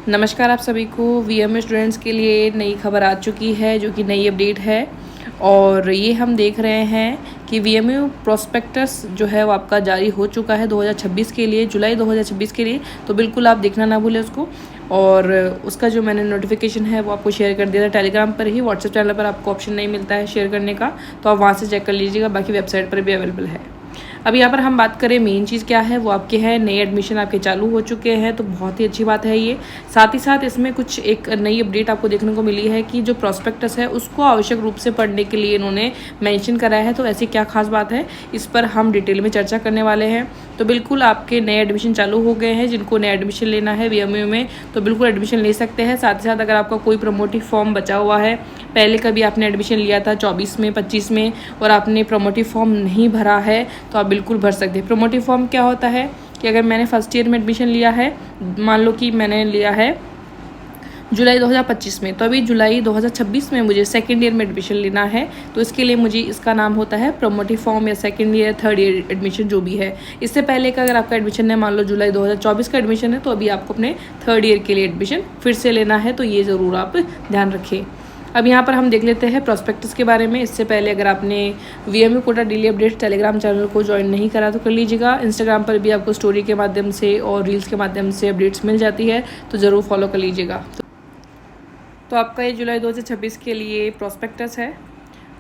नमस्कार आप सभी को। वीएमए स्टूडेंट्स के लिए नई खबर आ चुकी है जो कि नई अपडेट है और ये हम देख रहे हैं कि वीएमए प्रोस्पेक्टस जो है वो आपका जारी हो चुका है 2026 के लिए, जुलाई 2026 के लिए। तो बिल्कुल आप देखना ना भूलें उसको। और उसका जो मैंने नोटिफिकेशन है वो आपको शेयर कर दिया था टेलीग्राम पर ही। व्हाट्सएप चैनल पर आपको ऑप्शन नहीं मिलता है शेयर करने का, तो आप वहाँ से चेक कर लीजिएगा। बाकी वेबसाइट पर भी अवेलेबल है। अब यहाँ पर हम बात करें मेन चीज़ क्या है, वो आपके है नए एडमिशन आपके चालू हो चुके हैं, तो बहुत ही अच्छी बात है ये। साथ ही साथ इसमें कुछ एक नई अपडेट आपको देखने को मिली है कि जो प्रोस्पेक्टस है उसको आवश्यक रूप से पढ़ने के लिए इन्होंने मेंशन करा है। तो ऐसी क्या खास बात है, इस पर हम डिटेल में चर्चा करने वाले हैं। तो बिल्कुल आपके नए एडमिशन चालू हो गए हैं, जिनको नया एडमिशन लेना है वीएमयू में तो बिल्कुल एडमिशन ले सकते हैं। साथ ही साथ अगर आपका कोई प्रमोटिव फॉर्म बचा हुआ है, पहले कभी आपने एडमिशन लिया था 24 में 25 में और आपने प्रमोटिव फॉर्म नहीं भरा है, तो आप बिल्कुल भर सकते हैं। प्रमोटिव फॉर्म क्या होता है कि अगर मैंने फर्स्ट ईयर में एडमिशन लिया है, मान लो कि मैंने लिया है जुलाई 2025 में, तो अभी जुलाई 2026 में मुझे सेकेंड ईयर में एडमिशन लेना है, तो इसके लिए मुझे इसका नाम होता है प्रमोटिव फॉर्म या second year third year admission जो भी है। इससे पहले का अगर आपका एडमिशन है, मान लो जुलाई 2024 का एडमिशन है, तो अभी आपको अपने थर्ड ईयर के लिए एडमिशन फिर से लेना है, तो ये ज़रूर आप ध्यान रखें। अब यहाँ पर हम देख लेते हैं प्रोस्पेक्टस के बारे में। इससे पहले अगर आपने VMU Kota daily updates Telegram channel को ज्वाइन नहीं करा तो कर लीजिएगा। इंस्टाग्राम पर भी आपको स्टोरी के माध्यम से और रील्स के माध्यम से अपडेट्स मिल जाती है, तो ज़रूर फॉलो कर लीजिएगा। तो आपका ये जुलाई 2026 के लिए प्रोस्पेक्टस है,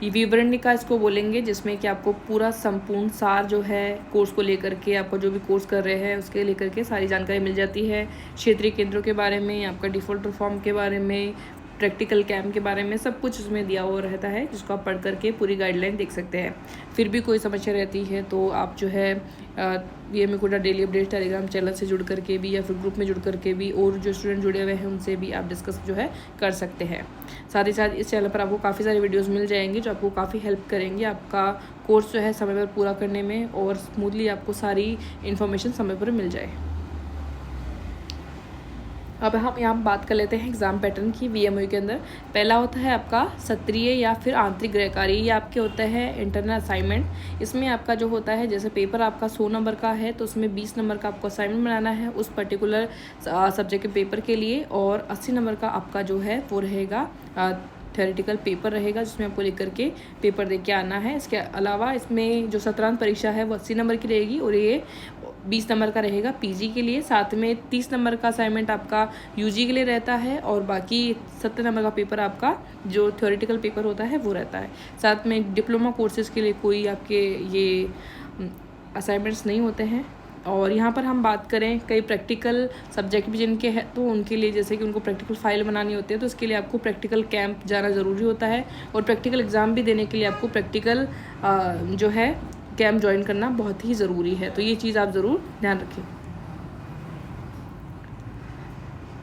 ये विवरणिका इसको बोलेंगे, जिसमें कि आपको पूरा संपूर्ण सार जो है कोर्स को लेकर के, आपको जो भी कोर्स कर रहे हैं उसके लेकर के सारी जानकारी मिल जाती है। क्षेत्रीय केंद्रों के बारे में, आपका डिफ़ॉल्ट फॉर्म के बारे में, प्रैक्टिकल कैम्प के बारे में, सब कुछ उसमें दिया हुआ रहता है, जिसको आप पढ़ करके पूरी गाइडलाइन देख सकते हैं। फिर भी कोई समस्या रहती है तो आप जो है VMU Kota daily update Telegram channel से जुड़ करके भी या फिर ग्रुप में जुड़ करके भी, और जो स्टूडेंट जुड़े हुए हैं उनसे भी आप डिस्कस जो है कर सकते हैं। साथ ही साथ इस चैनल पर आपको काफ़ी सारे वीडियोज़ मिल जाएंगे जो आपको काफ़ी हेल्प करेंगे आपका कोर्स जो है समय पर पूरा करने में, और स्मूथली आपको सारी इन्फॉर्मेशन समय पर मिल जाए। अब हम यहाँ बात कर लेते हैं एग्ज़ाम पैटर्न की। वीएमयू के अंदर पहला होता है आपका सत्रीय या फिर आंतरिक गृहकार्य, ये आपके होता है इंटरनल असाइनमेंट। इसमें आपका जो होता है, जैसे पेपर आपका 100 नंबर का है तो उसमें 20 नंबर का आपको असाइनमेंट बनाना है उस पर्टिकुलर सब्जेक्ट के पेपर के लिए, और 80 नंबर का आपका जो है वो रहेगा थ्योरेटिकल पेपर रहेगा, जिसमें आपको लेकर के पेपर दे के आना है। इसके अलावा इसमें जो सत्रांत परीक्षा है वो 80 नंबर की रहेगी और ये 20 नंबर का रहेगा पीजी के लिए। साथ में 30 नंबर का असाइनमेंट आपका यूजी के लिए रहता है, और बाकी 70 नंबर का पेपर आपका जो थ्योरेटिकल पेपर होता है वो रहता है। साथ में डिप्लोमा कोर्सेज़ के लिए कोई आपके ये असाइनमेंट्स नहीं होते हैं। और यहाँ पर हम बात करें कई प्रैक्टिकल सब्जेक्ट भी जिनके हैं, तो उनके लिए जैसे कि उनको प्रैक्टिकल फाइल बनानी होती है, तो इसके लिए आपको प्रैक्टिकल कैंप जाना ज़रूरी होता है, और प्रैक्टिकल एग्ज़ाम भी देने के लिए आपको प्रैक्टिकल जो है कैंप ज्वाइन करना बहुत ही ज़रूरी है। तो ये चीज़ आप ज़रूर ध्यान रखें।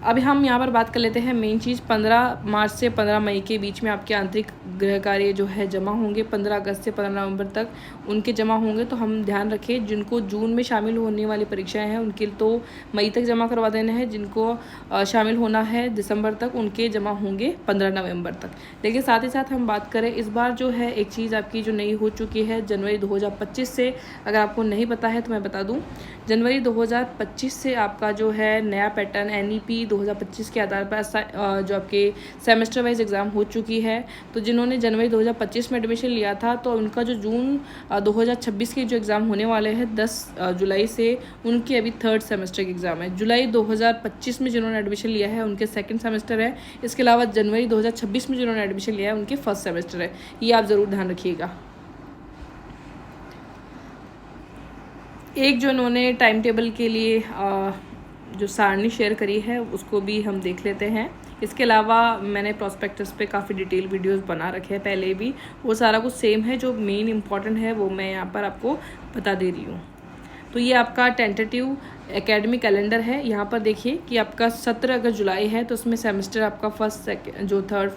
अभी हम यहाँ पर बात कर लेते हैं मेन चीज़। 15 मार्च से 15 मई के बीच में आपके आंतरिक गृह कार्य जो है जमा होंगे। 15 अगस्त से 15 नवंबर तक उनके जमा होंगे। तो हम ध्यान रखें, जिनको जून में शामिल होने वाली परीक्षाएं हैं उनके तो मई तक जमा करवा देना है, जिनको शामिल होना है दिसंबर तक उनके जमा होंगे 15 नवंबर तक। लेकिन साथ ही साथ हम बात करें इस बार जो है एक चीज़ आपकी जो नई हो चुकी है जनवरी 2025 से, अगर आपको नहीं पता है तो मैं बता दूँ, जनवरी 2025 से आपका जो है नया पैटर्न NEP 2025 के आधार पर जो आपके सेमेस्टर वाइज एग्ज़ाम हो चुकी है। तो जिन्होंने जनवरी 2025 में एडमिशन लिया था तो उनका जो जून 2026 के जो एग्ज़ाम होने वाले हैं 10 जुलाई से, उनके अभी थर्ड सेमेस्टर के एग्ज़ाम है। जुलाई 2025 में जिन्होंने एडमिशन लिया है उनके सेकेंड सेमेस्टर है। इसके अलावा जनवरी 2026 में जिन्होंने एडमिशन लिया है उनके फर्स्ट सेमेस्टर है। ये आप ज़रूर ध्यान रखिएगा। एक जो इन्होंने टाइम टेबल के लिए जो सारणी शेयर करी है उसको भी हम देख लेते हैं। इसके अलावा मैंने प्रोस्पेक्टस पे काफ़ी डिटेल वीडियोस बना रखे हैं पहले भी, वो सारा कुछ सेम है। जो मेन इंपॉर्टेंट है वो मैं यहाँ पर आपको बता दे रही हूँ। तो ये आपका टेंटेटिव एकेडमिक कैलेंडर है। यहाँ पर देखिए कि आपका 17 अगर जुलाई है तो उसमें सेमेस्टर आपका फर्स्ट सेकेंड जो थर्ड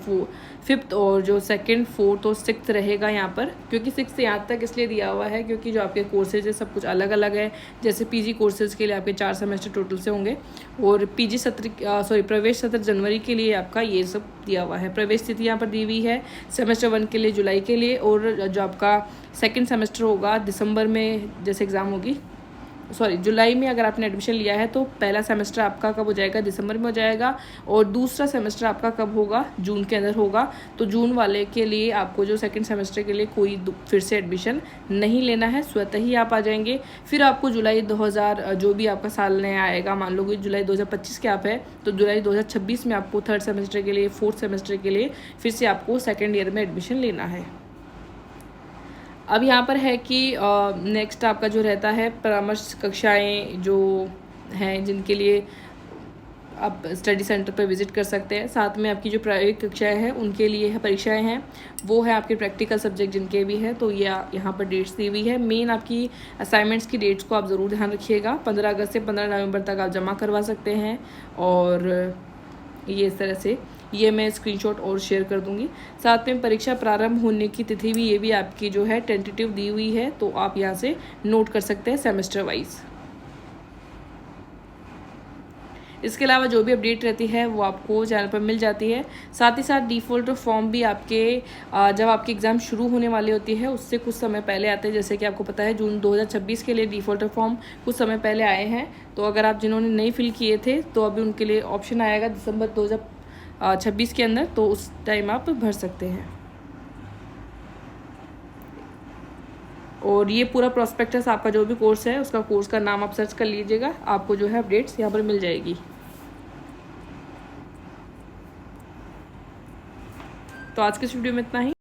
फिफ्थ और जो सेकंड फोर्थ और सिक्स्थ रहेगा यहाँ पर, क्योंकि सिक्स्थ यहाँ तक इसलिए दिया हुआ है क्योंकि जो आपके कोर्सेज है सब कुछ अलग अलग है। जैसे पीजी कोर्सेज के लिए आपके 4 सेमेस्टर टोटल से होंगे, और पीजी सत्र प्रवेश सत्र जनवरी के लिए आपका ये सब दिया हुआ है। प्रवेश तिथि यहाँ पर दी हुई है सेमेस्टर 1 के लिए जुलाई के लिए, और जो आपका सेकेंड सेमेस्टर होगा दिसंबर में जैसे एग्ज़ाम होगी सॉरी जुलाई में अगर आपने एडमिशन लिया है तो पहला सेमेस्टर आपका कब हो जाएगा, दिसंबर में हो जाएगा, और दूसरा सेमेस्टर आपका कब होगा, जून के अंदर होगा। तो जून वाले के लिए आपको जो सेकंड सेमेस्टर के लिए कोई फिर से एडमिशन नहीं लेना है, स्वतः ही आप आ जाएंगे। फिर आपको जुलाई 2000 जो भी आपका साल नया आएगा, मान लो कि जुलाई 2025 के आप है तो जुलाई 2026 में आपको थर्ड सेमेस्टर के लिए, फोर्थ सेमेस्टर के लिए फिर से आपको सेकेंड ईयर में एडमिशन लेना है। अब यहाँ पर है कि नेक्स्ट आपका जो रहता है परामर्श कक्षाएं जो हैं, जिनके लिए आप स्टडी सेंटर पर विजिट कर सकते हैं। साथ में आपकी जो प्रायोगिक कक्षाएं हैं उनके लिए है परीक्षाएं हैं, वो है आपके प्रैक्टिकल सब्जेक्ट जिनके भी है, तो ये यहाँ पर डेट्स दी हुई है। मेन आपकी असाइनमेंट्स की डेट्स को आप ज़रूर ध्यान रखिएगा। 15 अगस्त से 15 नवंबर तक आप जमा करवा सकते हैं, और ये इस तरह से ये मैं स्क्रीनशॉट और शेयर कर दूंगी। साथ में परीक्षा प्रारंभ होने की तिथि भी ये भी आपकी जो है टेंटेटिव दी हुई है, तो आप यहाँ से नोट कर सकते हैं सेमेस्टर वाइज। इसके अलावा जो भी अपडेट रहती है वो आपको चैनल पर मिल जाती है। साथ ही साथ डिफ़ॉल्ट फॉर्म भी आपके जब आपके एग्ज़ाम शुरू होने वाली होती है उससे कुछ समय पहले आते हैं। जैसे कि आपको पता है जून 2026 के लिए डिफ़ॉल्ट फॉर्म कुछ समय पहले आए हैं, तो अगर आप जिन्होंने नहीं फिल किए थे तो अभी उनके लिए ऑप्शन आएगा दिसंबर 2026 के अंदर, तो उस टाइम आप भर सकते हैं। और ये पूरा प्रोस्पेक्टस आपका जो भी कोर्स है उसका कोर्स का नाम आप सर्च कर लीजिएगा, आपको जो है अपडेट्स यहाँ पर मिल जाएगी। तो आज के इस वीडियो में इतना ही।